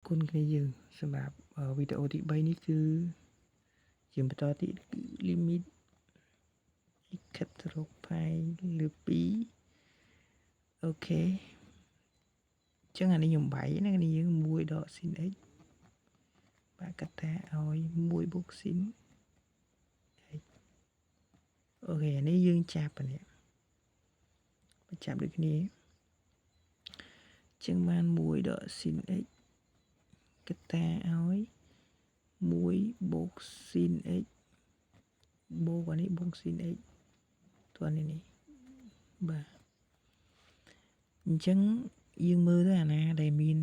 គុណគ្នាយើងសម្រាប់វីដេអូទី3នេះគឺជាបន្តទៀត limit x ទៅរក pi លើ2អូខេចឹងអានេះខ្ញុំបែកណាគ្នាយើង1 ដក sin x បាទកតាឲ្យ1 បូក sin x អូខេអានេះយើងចាប់នេះចាប់ដូចគ្នាចឹងបាន1 ដក sin x កតាឲ្យ1 បូក sin x បូកអានេះបូក sin x តើនេះបាទអញ្ចឹងយើងមើលទៅអាណាដែលមាន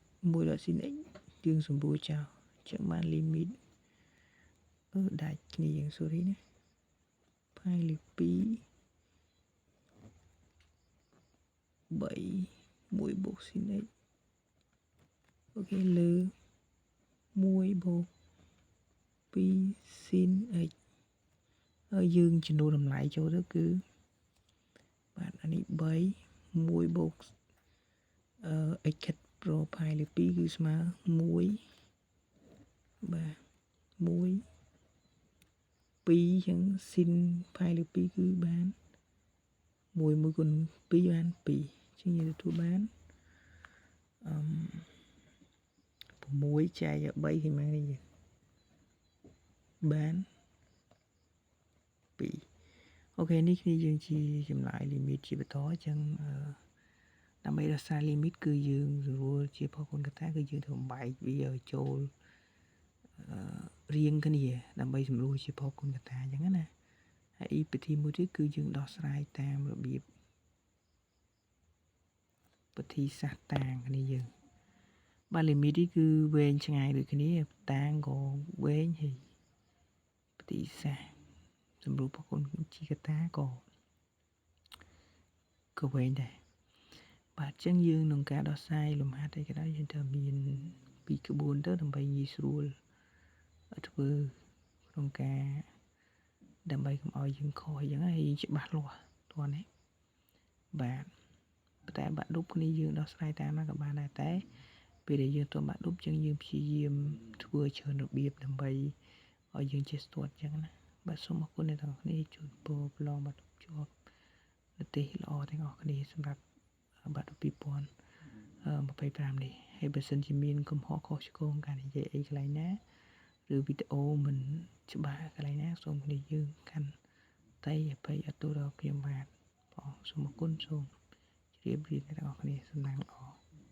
1 ដក sin x យើងសម្រួលចោលអញ្ចឹងបាន limit ដាច់គ្នាយើង sorry ណា pi លើ2 3 1 បូក sin x អូខេលើ1 បូក 2 sin x ហើយយើងចំនួនតម្លៃចូលទៅគឺបាទអានេះ3 1 បូកx ខិត pro pi លើ2គឺស្មើ1បាទ1 2ចឹង sin pi លើ2គឺបាន1 គុណ2បាន2ចឹងយើងទទួលបាន6ចែក3ឃើញមកនេះបាន2អូខេនេះគ្នាយើងជាចម្លើយ limit ជាបន្តអញ្ចឹងដើម្បីរក្សា limit គឺយើងស្រួលជាផលគុណកតាគឺយើងធ្វើបំបែកវាឲ្យចូលរៀងគ្នាដើម្បីសម្រួលជាផលគុណកតាអញ្ចឹងណាហើយវិធីមួយទៀតគឺយើងដោះស្រាយតាមរបៀបវិធីសាស្ត្រតាងគ្នាយើងបាទ limit នេះគឺវែងឆ្ងាយដូចគ្នាតាងក៏វែងហើយវិធីសាស្ត្រសម្រួលផលគុណជាកតាក៏វែងដែរបាទអញ្ចឹងយើងក្នុងការដោះស្រាយលំហាត់អីក៏ដោយយើងត្រូវមាន2ក្បួនទៅដើម្បីងាយស្រួលធ្វើក្នុងការដើម្បីកុំឲ្យយើងខុសអញ្ចឹងហើយច្បាស់លាស់តោះនេះបាទតែបាក់ឌុបគ្នាយើងដោះស្រាយតាមណាក៏បានដែរតែពេលដែលយើងទៅបាក់ឌុបអញ្ចឹងយើងព្យាយាមធ្វើច្រើនរបៀបដើម្បីឲ្យយើងចេះស្ទាត់អញ្ចឹងណាបាទសូមអរគុណអ្នកទាំងអស់គ្នាជូនពរប្រឡងបាក់ឌុបជាប់ប្រទេសល្អទាំងអស់គ្នាសម្រាប់បាក់ឌុប2025នេះហើយបើសិនជាមានកំហុសខុសឆ្គងការនិយាយអីកន្លែងណាឬវីដេអូមិនច្បាស់កន្លែងណាសូមគ្នាយើងកាន់តែអភ័យអទោសដល់ខ្ញុំបាទបងសូមអរគុណសូមជម្រាបលាអ្នកទាំងអស់គ្នាសំណាងល្អ